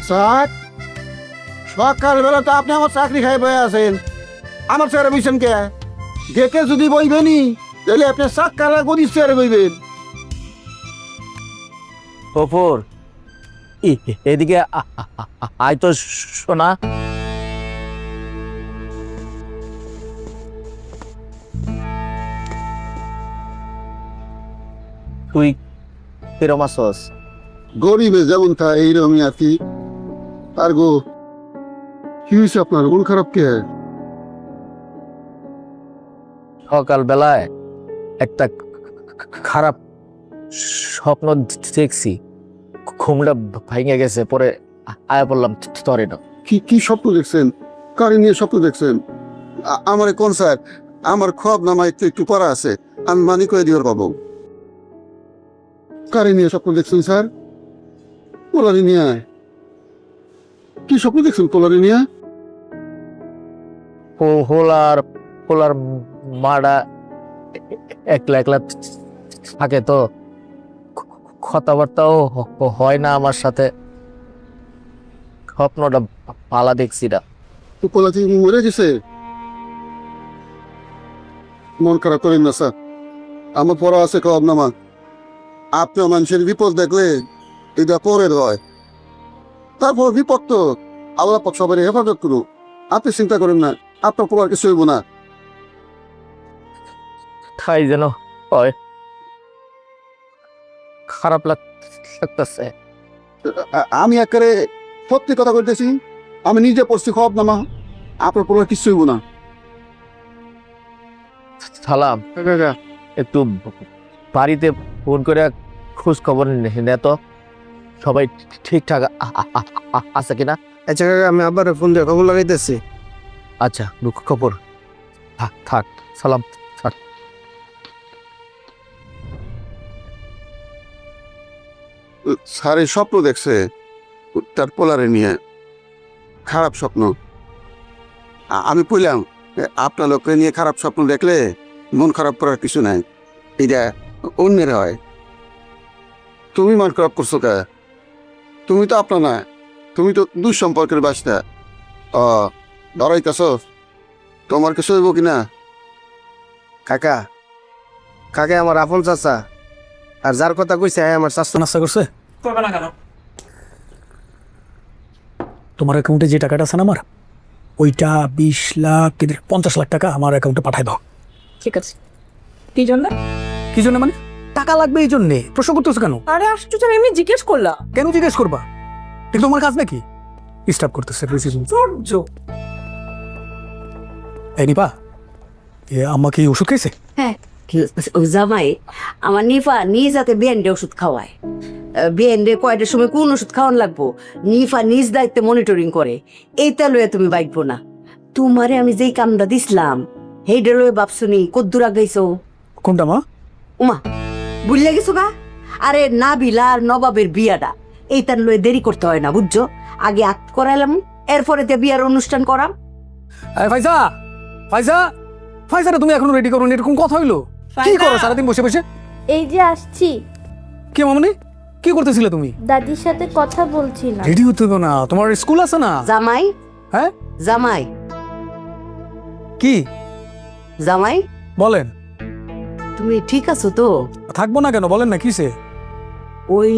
Sir সকালবেলা তো আপনি আমার চাকরি খাই বয়ে আছেন, আমার চেয়ারে বইছেন কে? দেখে যদি বইবেনি তাহলে আপনি চাক্কারা গদির চেয়ারে বইবেন। ওপর এদিকে আয় তো শোনা। তুই কিরম আছস? গরিবে যেমন তা এইরকমই আর কি। আর গো কি হয়েছে আপনার? মন খারাপ কে? সকাল বেলায় একটা খারাপ স্বপ্ন দেখছি, ঘুমটা ভেঙে গেছে, পরে আয়া পড়লাম তরে না। কি কি স্বপ্ন দেখছেন? কারি নিয়ে স্বপ্ন দেখছেন? আমার কোন স্যার, আমার খব নামা একটু একটু পড়া আছে, আমি মানি করে দিওর পাবো। কারি নিয়ে স্বপ্ন দেখছেন স্যার? পোলারি নিয়ে? কি স্বপ্ন দেখছেন পোলারি নিয়ে? হোলার হোলার মারা একলা একলা থাকে তো, কথাবার্তাও হয় না আমার সাথে। স্বপ্নটা পালা দেখছি না। তো পোলাটি মরে গেছে? মন খারাপ করেন না স্যার, আমার পড়া আছে খব নামা। আপনার মানুষের বিপদ দেখলে এটা পরের হয়, তারপর বিপদ তো আল্লাহ পাক সবাই হেফাজত করুক। আপনি চিন্তা করেন না, আপনার পোলার কিছু হইব না। তাই যেন হয়, খারাপ লাগতেছে। আমি একেবারে সত্যি কথা বলতেছি, আমি নিজে পড়ছি খব নামা, আপনার পোলার কিছু হইব না। সালাম, একটু বাড়িতে ফোন করে খোঁজ খবর নে তো, সবাই ঠিকঠাক আছে কিনা। আচ্ছা কাকা, আমি আবার ফোন দিয়ে খবর লাগাইতেছি। আচ্ছা, দুঃখ খবর থাক থাক। সালাম থাক। স্যারে স্বপ্ন দেখছে তার পোলারে নিয়ে, খারাপ স্বপ্ন। আমি কইলাম আপনার লোককে নিয়ে খারাপ স্বপ্ন দেখলে মন খারাপ করার কিছু নাই, এটা অন্যের হয়। তুমি মন খারাপ করছো কে? তুমি তো আপনার না, তুমি তো দুঃসম্পর্কের বাসটা। ডরাইতেছ? তোমার কিছু হইব কিনা? কাকা, কাকা আমার আপন চাচা, আর যার কথা কইছে আমার চাচা নাস্তা করছে? করবে না কেন? তোমার অ্যাকাউন্টে যে টাকাটা আছে না আমার, ওইটা 20 লাখ 50 লাখ টাকা আমার অ্যাকাউন্টে পাঠাই দাও। ঠিক আছে। কি জন্য? কি জন্য মানে? টাকা লাগবে এই জন্যে। প্রশ্ন করতেছো কেন? আরে আশ্চর্য, আমি এমনি জিজ্ঞেস করলাম। কেন জিজ্ঞেস করবা? কিন্তু তোমার কাজ নাকি? ডিস্টার্ব করতেছে। আশ্চর্য। এই নিপা, এ আম্মা কি ওষুধ খাইছে? হ্যাঁ, ওই জামাই আমার নিফা নিজ হাতে বিয়ানডে ওষুধ খাওয়ায়। বিয়ানডে কয়টার সময় কোন ওষুধ খাওয়ান লাগবো নিফা নিজ দায়িত্বে মনিটরিং করে। এইটা লয়ে তুমি বাইকবো না। তোমারে আমি যেই কামটা দিছিলাম সেইটা লয়ে ভাবছুনি কদ্দুর আগাইছো। কোনটা মা? উমা বুঝলে গেছো গা? আরে নাবিলা আর নবাবের বিয়াটা এইটার লয়ে দেরি করতে হয় না, বুঝছো? আগে আত করাইলাম, এরপরে তে বিয়ার অনুষ্ঠান করাম। ফাইজা, ফাইজা, ফাইজারা তুমি এখনো রেডি করো, এরকম কথা হইলো? কি করো সারাদিন বসে বসে? এই যে আসছি। কি মামনি, কি করতেছিলে তুমি? দাদির সাথে কথা বলছি না। রেডি হতে হবে না, তোমার স্কুল আছে না? জামাই, হ্যাঁ জামাই, কি জামাই, বলেন? তুমি ঠিক আছো তো? থাকবো না কেন, বলেন না কিসে? ওই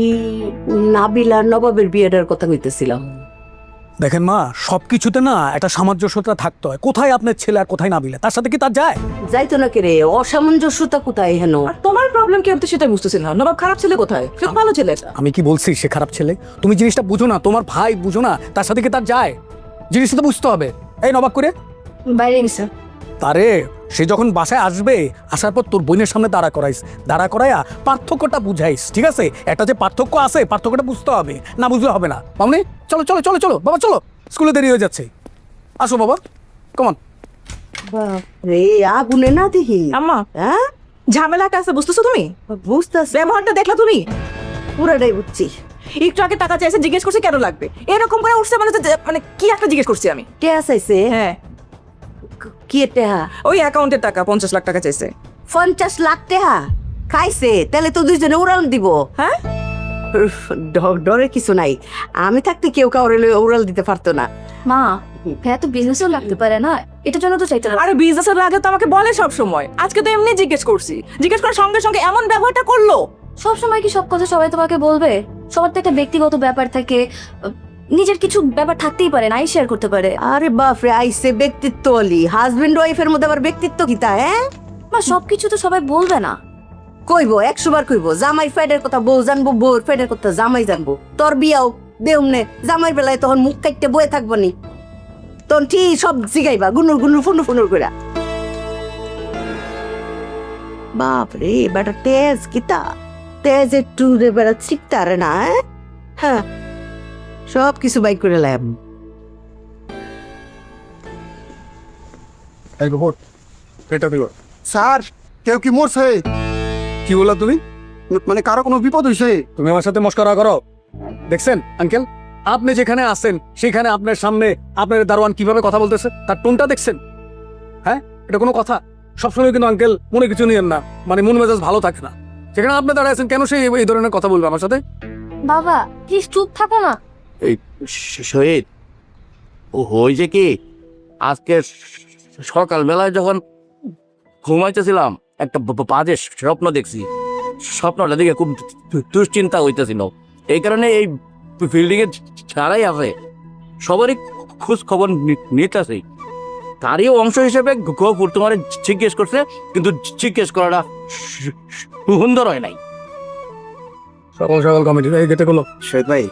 নাবিল আর নবাবের বিয়েটার কথা কইতেছিলাম। দেখেন মা, সবকিছুতে না একটা সামঞ্জস্যতা থাকতে হয়। কোথায় আপনার ছেলে আর কোথায় নাবিলা, তার সাথে কি তার যায়? যাইতো না কে রে, অসামঞ্জস্যতা কোথায় হেন? আর তোমার প্রবলেম কি? আমি তো সেটাই বুঝতেছি না। নবাব খারাপ ছেলে কোথায়? সে তো ভালো ছেলে। এটা আমি কি বলছি সে খারাপ ছেলে? তুমি জিনিসটা বুঝো না, তোমার ভাই বুঝো না, তার সাথে কি তার যায়? জিনিসটা তো বুঝতে হবে। এই নবাব করে বাইরে গেছে। তারে সে যখন বাসায় আসবে, আসার পর তোর বোনের সামনে দাঁড়া করাইস, দাঁড়া করাইয়া পার্থক্যটা বুঝাইস, ঠিক আছে? একটা যে পার্থক্য আছে, পার্থক্যটা বুঝতে হবে, না বুঝলে হবে না। মামনি চলো চলো চলো চলো বাবা, চলো, স্কুলে দেরি হয়ে যাচ্ছে। আসো বাবা, কমন। বাপরে, আগুনে না দেখি। আম্মা, হ্যাঁ ঝামেলাটা আছে, বুঝতেছো তুমি? বুঝতেছি, ব্যবহারটা দেখলা তুমি? পুরাটাই বুঝছি। একটু আগে টাকা চাইছে, জিজ্ঞেস করছে কেন লাগবে, এরকম করে উঠছে মানে মানে কি একটা জিজ্ঞেস করছি আমি। কে চাইছে? হ্যাঁ, কি টেহা? ওই অ্যাকাউন্টের টাকা 50 লাখ টাকা চাইছে। 50 লাখ টেহা খাইছে? তাহলে তো দুইজনে উড়াল দিব। হ্যাঁ, ডরে কিছু নাই, আমি থাকতে কেউ কাউরে ওরাল দিতে পারতো না। মা ভাইয়া তো বিজনেসও লাগতে পারে না, এটার জন্য তো চাইতে না। আরে বিজনেসের আগে তো আমাকে বলে সব সময়, আজকে তো এমনি জিজ্ঞেস করছি, জিজ্ঞেস করার সঙ্গে সঙ্গে এমন ব্যবহারটা করলো। সব সময় কি সব কথা সবাই তোমাকে বলবে? সবার তো একটা ব্যক্তিগত ব্যাপার থাকে, নিজের কিছু ব্যাপার থাকতেই পারে, নাই শেয়ার করতে পারে। আরে বাপরে, আইসে ব্যক্তিত্ব অলি, হাজবেন্ড ওয়াইফের মধ্যে আবার ব্যক্তিত্ব কিতা? হ্যাঁ, মা সবকিছু তো সবাই বলবে না। কইবো 100 বার কইবো, জামাই ফ্যাডের কথা বউ জানবো, বউর ফ্যাডের কথা জামাই জানবো। তোর বিয়াও দেউমনে জামাইর বেলায় তখন মুখ কাটতে বয়ে থাকবো নি, তখন ঠিক সব জিগাইবা গুনুর গুনুর ফুনুর ফুনুর করে। বাপরে বেটা তেজ কিতা, তেজ একটু রে বেড়া চিকতারে না। হ্যাঁ, সব কিছু বাইক করে লাম। স্যার, কেউ কি মরছে? কি বললা তুমি? মানে কারো কোনো বিপদ হয়েছে? তুমি আমার সাথে মস্করা করো? দেখছেন আঙ্কেল, আপনি যেখানে আছেন সেখানে আপনার সামনে আপনার দারোয়ান কিভাবে কথা বলতেছে, তার টোনটা দেখছেন? হ্যাঁ, এটা কোনো কথা? সবসময় কিন্তু আঙ্কেল মনে কিছু নিয়েন না, মানে মন মেজাজ ভালো থাকে না। যেখানে আপনি দাঁড়ায় আছেন, কেন সে এই ধরনের কথা বলবে আমার সাথে? বাবা প্লিজ চুপ থাকো না। এই শহীদ, ও হয়েছে কি, আজকে সকালবেলায় যখন ঘুমাইতেছিলাম একটা বাজে স্বপ্ন দেখছি। স্বপ্নটা দেখে খুব দুশ্চিন্তা হইতেছিল। এই কারণে এই ফিল্ডিং এ যারাই আছে সবারই খোঁজ খবর নিতেছে। তারই অংশ হিসেবে গফুর তোমার জিজ্ঞেস করছে, কিন্তু জিজ্ঞেস করাটা সুন্দর হয় নাই। সকাল সকাল কমিটি এই গেটে গুলো। শহীদ ভাই,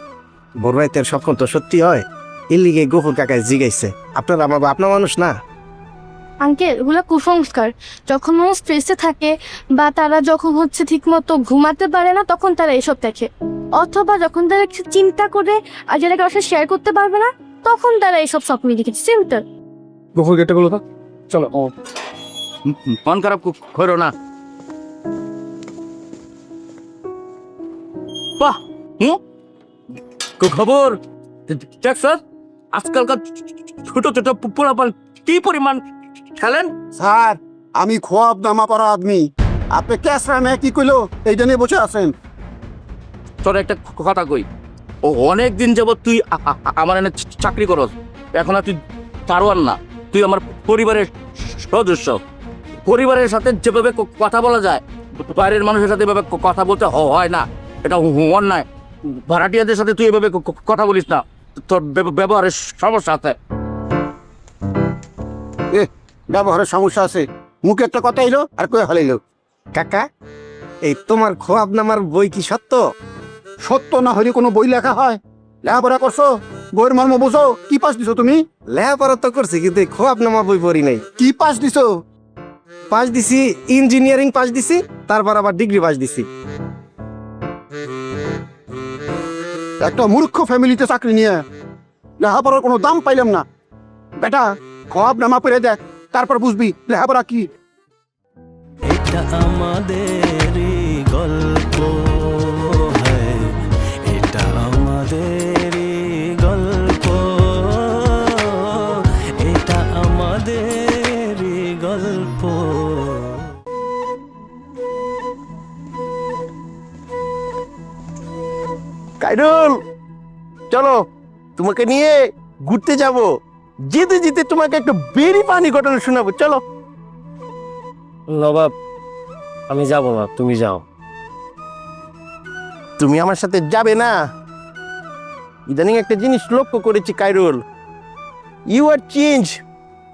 বড় ভাইতের স্বপ্ন তো সত্যি হয়, এর লিগে গফুর কাকায় জিগাইছে। আপনার আমার আপনার মানুষ না। আঙ্কেল ওগুলো কুসংস্কার। যখন মানুষ স্ট্রেসে থাকে বা তারা যখন ঠিক মতো ঘুমাতে পারে না, তখন তারা এসব দেখে। অথবা যখন তারা কিছু চিন্তা করে আর যেটাকে আসলে শেয়ার করতে পারবে না, তখন তারা এইসব স্বপ্ন দেখেছে। সিম্পল। গফুর গেটে গুলো তো চলো। মন খারাপ করো না। বাহ, খবর দেখ স্যার, আজকালকার ছোট ছোট পোলাপান কি পরিমাণ খেলেন। স্যার, আমি খোয়াব নামা পড়া আদমি, আপনি ক্যাসরা না কি কইলো এইটা নিয়ে বসে আছেন? তোর একটা কথা কই, ও অনেক দিন যাবত তুই আমার এনে চাকরি করস, এখন আর তুই দারোয়ান না, তুই আমার পরিবারের সদস্য। পরিবারের সাথে যেভাবে কথা বলা যায়, বাইরের মানুষের সাথে এভাবে কথা বলতে হয় না, এটা অন্যায়। ভাড়াটিয়াদের সাথে তুই এভাবে কথা বলিস না, তোর ব্যবহারের সমস্যা আছে। ব্যবহারের সমস্যা আছে, মুখে একটা কথা এলো আর কয়ে হালাইলো। কাকা, এই তোমার খোয়াব নামার বই কি সত্য? সত্য না হলে কোনো বই লেখা হয়? লেখাপড়া করছো, বইয়ের মর্ম বুঝো? কি পাস দিছো তুমি? লেখাপড়া তো করছি, কিন্তু এই খোয়াব নামার বই পড়ি নাই। কি পাস দিছো? পাস দিছি ইঞ্জিনিয়ারিং পাস দিছি, তারপর আবার ডিগ্রি পাস দিছি। একটা মূর্খ ফ্যামিলিতে চাকরি নিয়ে লেখাপড়ার কোনো দাম পাইলাম না। বেটা, খোয়াব নামা পড়ে দেখ, তারপর বুঝবি লেখাপড়া কি। এটা আমাদের গল্প, এটা আমাদের গল্প, এটা আমাদের গল্প। কাইরুল, চলো তোমাকে নিয়ে ঘুরতে যাব, যেতে যেতে তোমাকে একটা বেরি পানি ঘটনা শোনাবো। চলো। নবাব, আমি যাব না, তুমি যাও। তুমি আমার সাথে যাবে না? ইদানিং একটা জিনিস লক্ষ্য করেছি Kairul, you are change,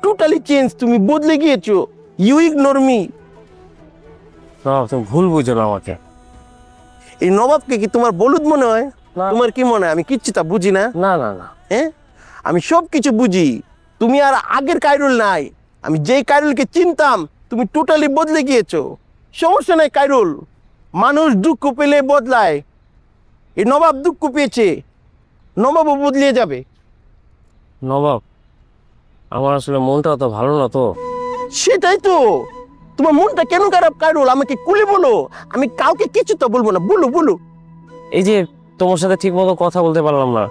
totally change. তুমি বদলে গিয়েছো। You ignore me. তুমি ভুল বুঝো না আমাকে। এই নবাবকে কি তোমার বলুদ মনে হয়? না। তোমার কি মনে হয় আমি কিচ্ছু তা বুঝি না? না না না, হ্যাঁ, আমি সব কিছু বুঝি। তুমি আর আগের কাইরুল নাই। আমি যেই কাইরুলকে চিনতাম, তুমি টোটালি বদলে গিয়েছো। সমস্যা নাই কাইরুল, মানুষ দুঃখ পেলে বদলায়। এই নবাব দুঃখ পেয়েছে, নবাবও বদলিয়ে যাবে। নবাব, আমার আসলে মনটা অত ভালো না তো। সেটাই তো, তোমার মনটা কেন খারাপ কাইরুল? আমাকে খুলে বলো, আমি কাউকে কিছু তো বলবো না। বলো বলো। এই যে তোমার সাথে ঠিক মতো কথা বলতে পারলাম না,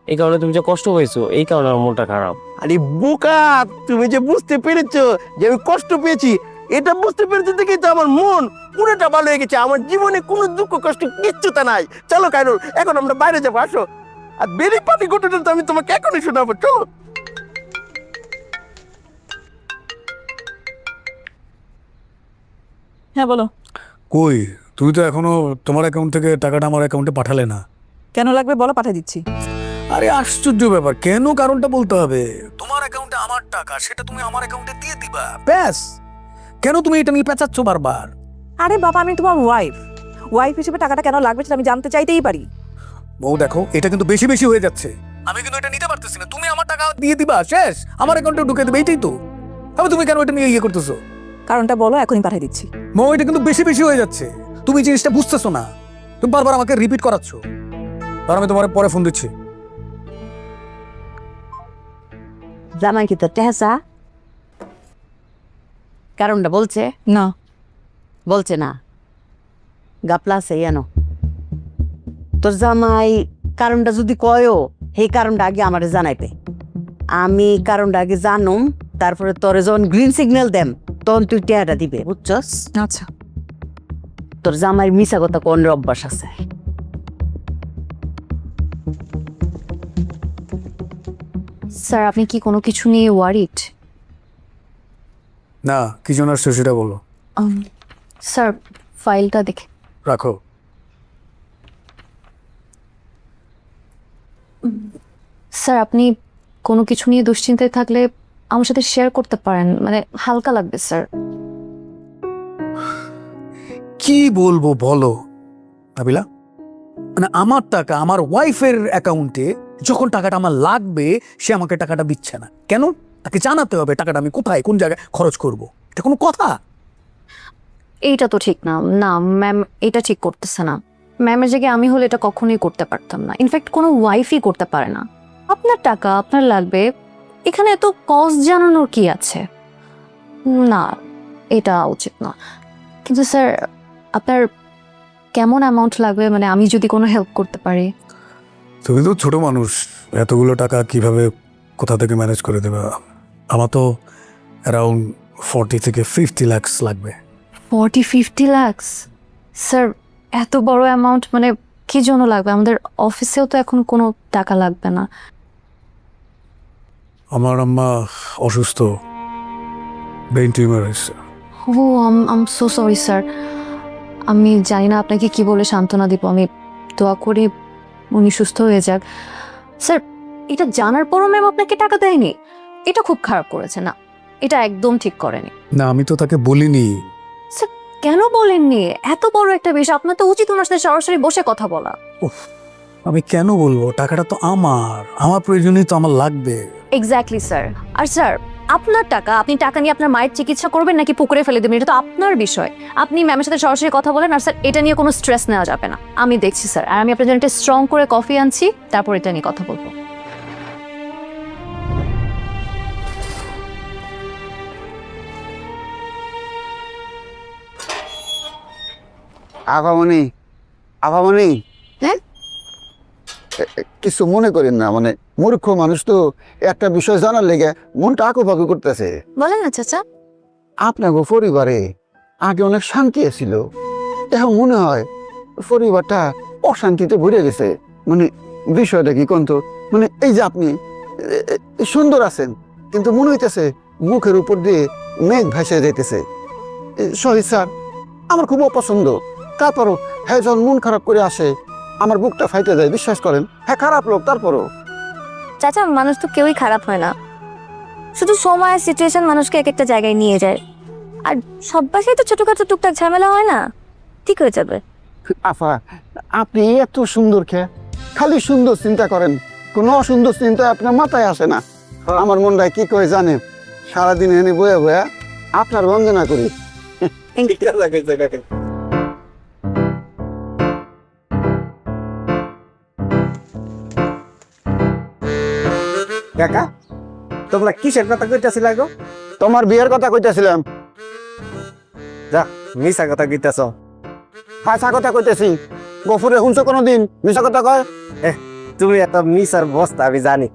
এই কারণে তুমি যে কষ্ট পেয়েছো, এই কারণে আমার মনটা খারাপ। আরে বোকা, তুমি যে বুঝতে পেরেছো যে আমি কষ্ট পেয়েছি, এটা বুঝতে পেরেছি দেখেই তো আমার মন পুরোটা ভালো হয়ে গেছে। আমার জীবনে কোনো দুঃখ কষ্ট কিচ্ছুটা নাই। চলো কাইরুল, এখন আমরা বাইরে যাবো, আসো। আর বেরি পানি ঘটনা তো আমি তোমাকে এখনই শোনাবো, চলো। হ্যাঁ বলো, কই তুমি তো এখনো তোমার অ্যাকাউন্ট থেকে টাকাটা আমার অ্যাকাউন্টে পাঠালে না। কেন লাগবে বলো, পাঠিয়ে দিচ্ছি। আরে আশ্চর্য ব্যাপার, কেন কারণটা বলতে হবে? তোমার অ্যাকাউন্টে আমার টাকা, সেটা তুমি আমার অ্যাকাউন্টে দিয়ে দিবা, ব্যাস। কেন তুমি এটা নিয়ে পেঁচাচ্ছ বারবার? আরে বাবা, আমি তোমার ওয়াইফ হিসেবে টাকাটা কেন লাগবে সেটা আমি জানতে চাইতেই পারি। বউ দেখো, এটা কিন্তু বেশি বেশি হয়ে যাচ্ছে। আমি কিন্তু এটা নিতে পারতেছি না। তুমি আমার টাকা দিয়ে দিবা, শেষ, আমার অ্যাকাউন্টে ঢুকে দেবে, এইটাই তো। তবে তুমি কেন এটা নিয়ে ইয়ে করতেছো? কারণটা বলো, এখনই পাঠিয়ে দিচ্ছি। মৌ, এটা কিন্তু বেশি বেশি হয়ে যাচ্ছে। তুমি জিনিসটা বুঝতেছো না, তুমি বারবার আমাকে রিপিট করাচ্ছ। আর আমি তোমার পরে ফোন দিচ্ছি। জামাই কি তোর টেহাসা? কারণটা বলছে? না, বলছে না, গাপলা আছে জানো। তোর জামাই কারণটা যদি কয়ও, সেই কারণটা আগে আমারে জানাইবে। আমি কারণটা আগে জানুম, তারপরে তোরে যখন গ্রিন সিগন্যাল দেম তখন তুই টেহাটা দিবে, বুঝছস? আচ্ছা। তোর জামাইয়ের মিশা কথা কোন অভ্যাস আছে। স্যার আপনি কি কোনো কিছু নিয়ে ওয়ারিড? না, কি জন্য আসছো সেটা বলো। স্যার ফাইলটা দেখে। রাখো। স্যার আপনি কোনো কিছু নিয়ে দুশ্চিন্তায় থাকলে আমার সাথে শেয়ার করতে পারেন, মানে হালকা লাগবে স্যার। কি বলবো বলো নাবিলা, মানে আমার টাকা আমার ওয়াইফের অ্যাকাউন্টে যখন টাকাটা আমার লাগবে, সে আমাকে টাকাটা দিচ্ছে না কেন? তাকে জানাতে হবে টাকাটা আমি কোথায় কোন জায়গায় খরচ করব। এটা কোনো কথা? এইটা তো ঠিক না। না ম্যাম, এটা ঠিক করতেছে না। ম্যামের জায়গায় আমি হলে এটা কখনোই করতে পারতাম না। ইনফ্যাক্ট কোনো ওয়াইফই করতে পারে না। আপনার টাকা আপনার লাগবে, এখানে এত কষ্ট জানানোর কি আছে? না, এটা উচিত না। কিন্তু স্যার আপনার কেমন অ্যামাউন্ট লাগবে, মানে আমি যদি কোনো হেল্প করতে পারি? তুমি তো ছোট মানুষ, এতগুলো টাকা কিভাবে কোথা থেকে ম্যানেজ করে দেবে? আমার তো অ্যারাউন্ড 40 থেকে 50 লাখ লাগবে। 40-50 লাখ? স্যার এত বড় অ্যামাউন্ট মানে কি জন্য লাগবে? আমাদের অফিসেও তো এখন কোনো টাকা লাগবে না। আমার আম্মা অসুস্থ, ব্রেন টিউমার হয়েছে। ও আম সো সরি স্যার। আমি জানি না আপনাকে কি বলে সান্ত্বনা দিব। আমি দোয়া করি উনি সুস্থ হয়ে যাক। স্যার এটা জানার পরও ম্যাম আপনাকে টাকা দেয়নি, এটা খুব খারাপ করেছে। না, এটা একদম ঠিক করেনি। না, আমি তো তাকে বলিনি। স্যার কেন বলেননি? এত বড় একটা বিষয়, আপনার তো উচিত ওনার সাথে সরাসরি বসে কথা বলা। আমি কেন বলবো? টাকাটা তো আমার প্রয়োজনই তো আমার লাগবে। Exactly sir. আর স্যার আপনার টাকা, আপনি টাকা নিয়ে আপনার মায়ের চিকিৎসা করবেন নাকি পুকুরে ফেলে দেবেন, এটা তো আপনার বিষয়। আপনি ম্যামের সাথে সরাসরি কথা বলেন। আর স্যার এটা নিয়ে কোনো স্ট্রেস নেওয়া যাবে না, আমি দেখছি স্যার। আর আমি আপনার জন্য একটা স্ট্রং করে কফি আনছি, তারপর এটা নিয়ে কথা বলবো। আভামনি, আভামনি, হ্যাঁ? কিছু মনে করেন না, মানে মূর্খ মানুষ তো, একটা বিষয় জানার লেগে মনটা আঁকুপাকু করতেছে। বলেন না চাচা। আপনাকে পরিবারে আগে অনেক শান্তি ছিল, এখন মনে হয় পরিবারটা অশান্তিতে ভরে গেছে। মানে বিষয়টা কি কোন তো, মানে এই যে আপনি সুন্দর আছেন, কিন্তু মনে হইতেছে মুখের উপর দিয়ে মেঘ ভেসে যাইতেছে। শহীদ স্যার আমার খুব অপছন্দ, তারপরও হ্যাঁ যখন মন খারাপ করে আসে আমার বুকটা ফাইটে যায়, বিশ্বাস করেন। হ্যাঁ খারাপ লোক, তারপরও। চাচা মানুষ তো কেউই খারাপ হয় না, শুধু সময় সিচুয়েশন মানুষকে এক একটা জায়গায় নিয়ে যায়। আর সব বাসায় তো ছোটখাটো টুকটাক ঝামেলা হয় না, ঠিক হয়ে যাবে। আফা আপনি এত সুন্দর খেয়ে খালি সুন্দর চিন্তা করেন, কোনো অসুন্দর চিন্তা আপনার মাথায় আসে না। আমার মনটা কি কয় জানেন, সারাদিন এনে বয়ে বয়া আপনার বন্দনা করি। কাকা, তোমরা কিসের কথা কইতাছিল গো? তোমার বিয়ের কথা কইতেছিলাম। যা মিশা কথা কইতাছ। হাসা কথা কইতেছি, গফুরে শুনছো কোনোদিন মিশা কথা কয়? তুমি এত মিশার বস্তা আমি জানি।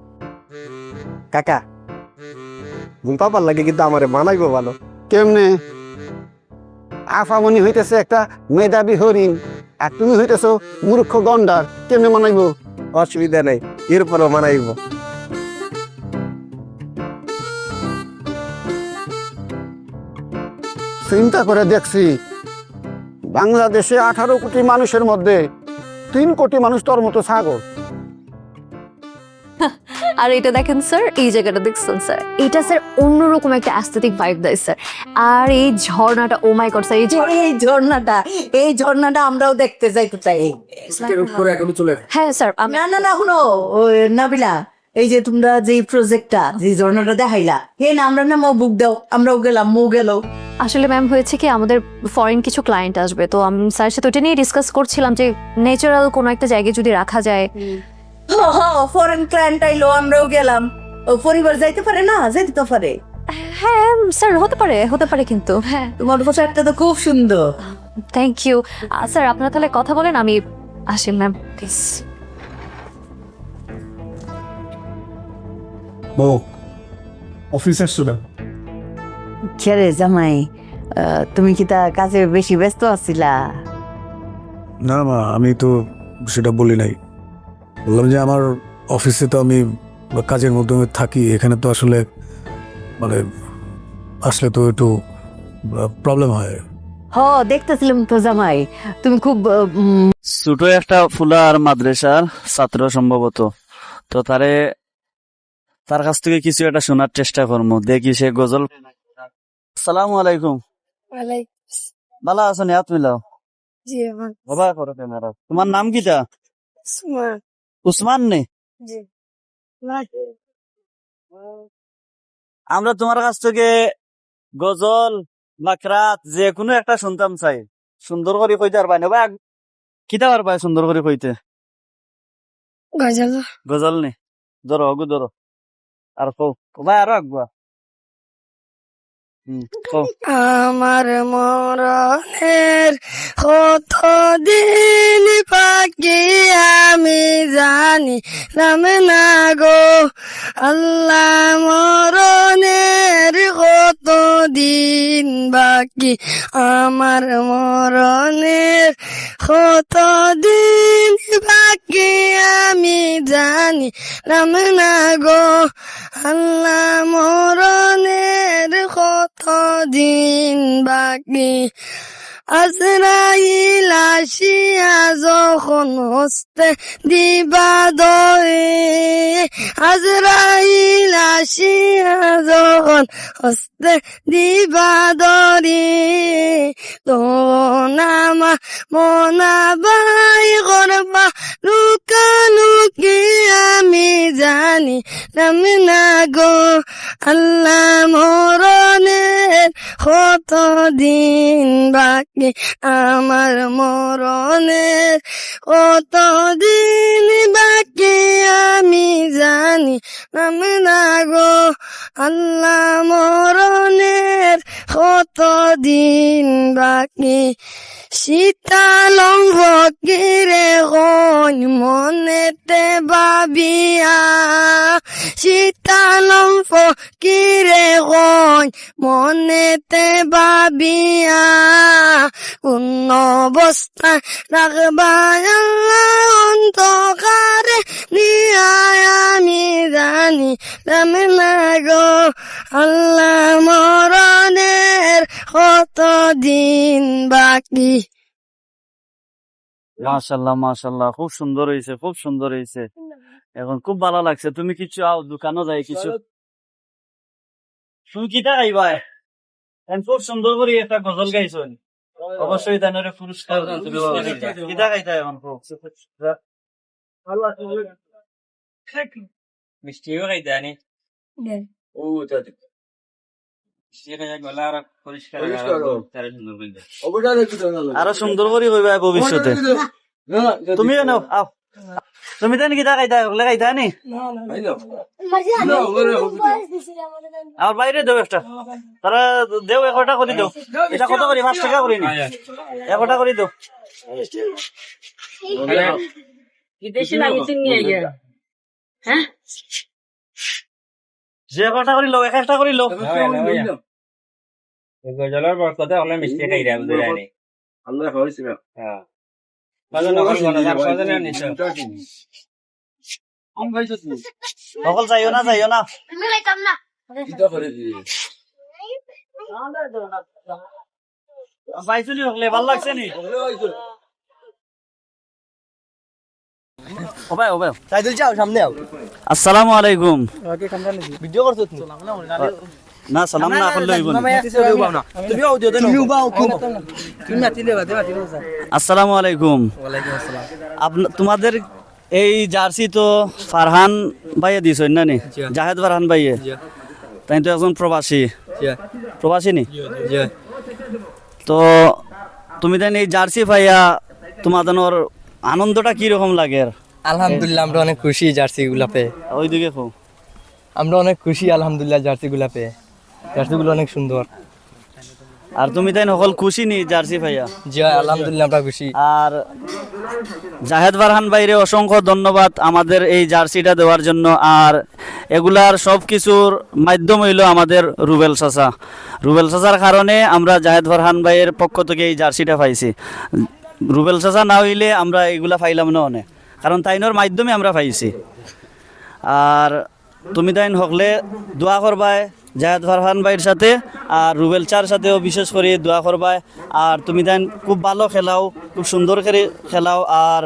কাকা, পাপার লাগে কিন্তু আমারে মানাইবো ভালো। কেমনে? আফামনি হইতেছে একটা মেধাবী হরিণ, আর তুমি হইতেছো মূর্খ গন্ডার, কেমনে মানাইবো? অসুবিধা নেই, এরপরও মানাইব। চিন্তা করে দেখছি, বাংলাদেশে 18 কোটি মানুষের মধ্যে 3 কোটি মানুষ তোর মতো ছাগল। আর এটা দেখেন স্যার, এই জায়গাটা দেখছেন স্যার, এটা স্যার অন্যরকম একটা অ্যাস্থেটিক ভাইব দেয় স্যার। আর এই ঝর্ণাটা, ও মাই গড স্যার, এই ঝর্ণাটা আমরাও দেখতে যাইতে চাই। হ্যাঁ স্যার, না না না, শুনো নাবিলা, এই যে তোমরা যে প্রজেক্টটা, যে ঝর্ণাটা দেখাইলা, হে না আমরা না বুক দাও, আমরাও গেলাম, মৌ গেল। আসলে ম্যাম হয়েছে কি, আমাদের ফরেন কিছু ক্লায়েন্ট আসবে, তো আমি স্যার সাথে ওটা নিয়ে ডিসকাস করছিলাম যে ন্যাচারাল কোনো একটা জায়গায় যদি রাখা যায়। ফরেন ক্লায়েন্ট আইলো, আমরাও গেলাম, ও পরিবার যাইতে পারে না, যেতে তো পারে। হ্যাঁ স্যার, হতে পারে কিন্তু। হ্যাঁ, তোমার পোশাকটা তো খুব সুন্দর। Thank you sir. আপনারা তাহলে কথা বলেন, আমি আসি ম্যাম প্লিজ। অফিসের স্টুডেন্ট। ছেড়ে জামাই, তুমি কি তা কাজে বেশি ব্যস্ত আছিলা? না মা, আমি তো সেটা বলি নাই। বললাম যে আমার অফিসে তো আমি কাজের মাধ্যমে থাকি, এখানে তো আসলে মানে আসলে তো একটু প্রবলেম হয়। দেখতেছিলাম তো জামাই, তুমি খুব ছোট একটা ফুলার মাদ্রাসার ছাত্র সম্ভবত, তো তার কাছ থেকে কিছু একটা শোনার চেষ্টা করবো, দেখি সে গজল। আসসালামু আলাইকুম। ভালো আছো নি? হাত মিলাও। বাবা করো ক্যামেরা। তোমার নাম কিটা? উসমান নে? আমরা তোমার কাছ থেকে গজল বা ক্রাত যে কোনো একটা শুনতাম চাই, সুন্দর করে কইতে পারবাই না? কিতা পারবাই সুন্দর করে কইতে? গজল নে? ধরো অগু ধরো, আর কো ভাই, আরো আগুয়া। আমার মরণের কত দিন বাকি আমি জানি না গো আল্লাহ, মরণের কত দিন বাকি, আমার মরণের কত দিন বাকি আমি জানি না গো আল্লাহ, মরণের কত দিন বাকি। আজরাইল আসিয়া যখন হস্তে দিবা দরে, আজরাইল আসিয়া যখন হস্তে দিবা দরে, তখন আমার মনা বাই করবা লুকালুকি আমি জানি না গো আল্লাহ, মরণের কত দিন বাকি, আমার মরণের কত দিন বাকি আমি জানি না গো আল্লাহ, মরণের কত দিন বাকি। শীতালম ফকিরে গন মনেতে ভাবিয়া, শীতালম ফকিরে গন মনেতে ভাবিয়া, কোন অবস্থা রাখবা অন্ধকারে নিয়ায় আমি জানি না গো আল্লাহ, মরণের কত দিন বাকি। মাশাল্লাহ মাশাল্লাহ, খুব সুন্দর হয়েছে, খুব সুন্দর হয়েছে, এখন খুব ভালো লাগছে। তুমি কিছু আও দোকানও যাই কিছু, তুমি কিটা গাইবা? খুব সুন্দর করে একটা গজল গাইছো, অবশ্যই তাই পুরস্কার কিটা গাইতা এখন খুব মিষ্টিও গাইতে আনি। আরো সুন্দর করে কইবা ভবিষ্যতে। তুমি তুমি তো নাকি গাইতা গাইতা নি আমার বাইরে দেও একটা, তারা দেও 1টা করে দেও। এটা কত করি? 5 টাকা করি নি, 1টা করে দেও। যে 1টা করি লো, 1-1টা করি লো। গজলের বরকতে অনেক মিষ্টি খাই রে বুঝে রানি আল্লাহ হইছে না হ্যাঁ বাজে নকল গনা আর সাজে নিছ নকল যাইও না কিটা করে দি পাইছলি হলে ভালো লাগছে নি ওবাই সাইদুল যাও সামনে আও আসসালামু আলাইকুম ভিডিও করছো তুমি না সালাম না করলে হইব না তুমি আও দিও তুমি বাও তুমি মাতিলে আসসালামু আলাইকুম তোমাদের এই জার্সি তো ফারহান ভাইয়ে দিছেন না নি জাহেদ ফারহান ভাইয়ে তাই তো একজন প্রবাসী নি তো তুমি দেন এই জার্সি ভাইয়া তোমাদের আনন্দটা কি রকম লাগে আলহামদুলিল্লাহ আমরা অনেক খুশি জার্সি গুলা পেয়ে ওইদিকে খো আমরা অনেক খুশি আলহামদুলিল্লাহ জার্সি গুলা পেয়ে জার্সি গুলো অনেক সুন্দর আর তুমি তাই সকল খুশি নি জার্সি ভাইয়া জি আলহামদুলিল্লাহ আমরা খুশি আর জাহেদ ফারহান ভাইরে অসংখ্য ধন্যবাদ আমাদের এই জার্সিটা দেওয়ার জন্য আর এগুলার সব কিছুর মাধ্যম হইল আমাদের রুবেল চাচার কারণে আমরা জাহেদ ফারহান ভাইয়ের পক্ষ থেকে এই জার্সিটা পাইছি রুবেল চাচা না হইলে আমরা এগুলা পাইলাম না অনেক কারণ তাইনোর মাধ্যমে আমরা পাইছি আর তুমি তাইন হকলে দোয়া করবাই জাহেদ ফারহান ভাইয়ের সাথে আর রুবেল চার সাথেও বিশেষ করে দোয়া করবাই আর তুমি তাইন খুব ভালো খেলাও খুব সুন্দর করে খেলাও আর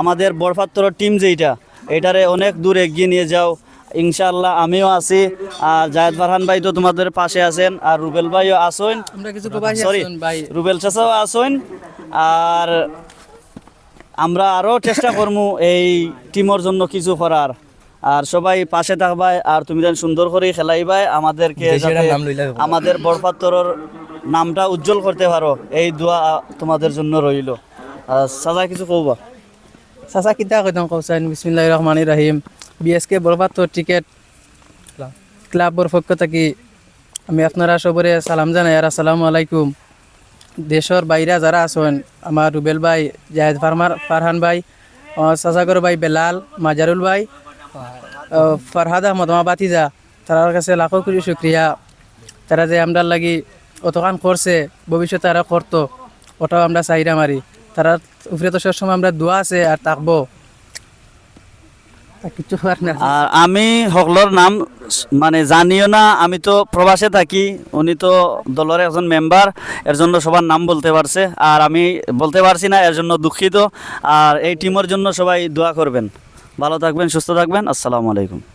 আমাদের বরপাত্র টিম যেইটা এটারে অনেক দূর এগিয়ে নিয়ে যাও ইনশাআল্লাহ আমিও আছি আর জাহেদ ফারহান ভাই তো তোমাদের পাশে আছেন আর রুবেল ভাইও আসেন আমরা কিছু প্রবাসী সরি রুবেল চাচাও আসেন আর আমরা আরও চেষ্টা করবো এই টিমের জন্য কিছু করার আর সবাই পাশে থাকবাই আর তুমি যেন সুন্দর করে খেলাইবাই আমাদেরকে আমাদের বরপাত্রর নামটা উজ্জ্বল করতে পারো এই দোয়া তোমাদের জন্য রইল সাজা কিছু কবা চাচা কিতা কইতাম কৌসাইন বিসমিল্লাহির রহমানির রহিম বিএসকে বরবাদ টিকেট ক্লাবর পক্ষ থেকে আমি আপনারা সবরে সালাম জানাই আর আসসালামু আলাইকুম দেশের বাইরে যারা আছেন আমার রুবেল ভাই জাহেদ ফারহান ভাই চাচাগর ভাই বেলাল মাজারুল ভাই ফরহাদ আহমদ আমার বাতিজা তার কাছে লাখো কোটি শুক্রিয়া তারা যে আমরা লাগি অতখান করছে ভবিষ্যতে তারা করতো ওটাও আমরা চাহিদা মারি তারা উপরে তো সবসময় আমরা দোয়া আছে আর থাকবো কিছু আর আমি সকলের নাম মানে জানিও না আমি তো প্রবাসে থাকি উনি তো দলের একজন মেম্বার এর জন্য সবার নাম বলতে পারছে আর আমি বলতে পারছি না এর জন্য দুঃখিত আর এই টিমের জন্য সবাই দোয়া করবেন ভালো থাকবেন সুস্থ থাকবেন আসসালামু আলাইকুম